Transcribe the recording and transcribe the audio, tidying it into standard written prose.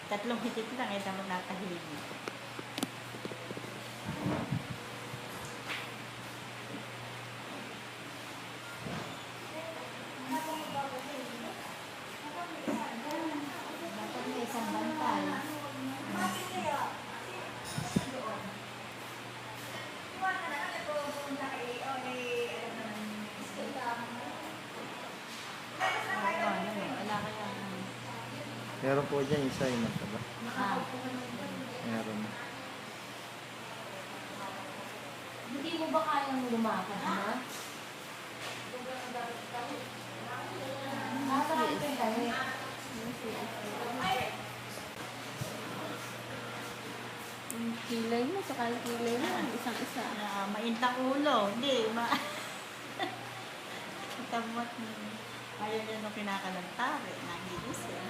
Tatlong hitik lang, eh, tama natahimik. Dapat may isang bantay. Wala kaya. Meron po dyan isa yung mataba. Ah. Meron. Hindi mo ba kayang lumakad, ha? Nakasarap ito yung dami. Yung kilay mo, saka yung kilay mo, isang-isa. Maintang ulo. Hindi, Tamot. Ayaw niya nung kinakalantari. Nagigising.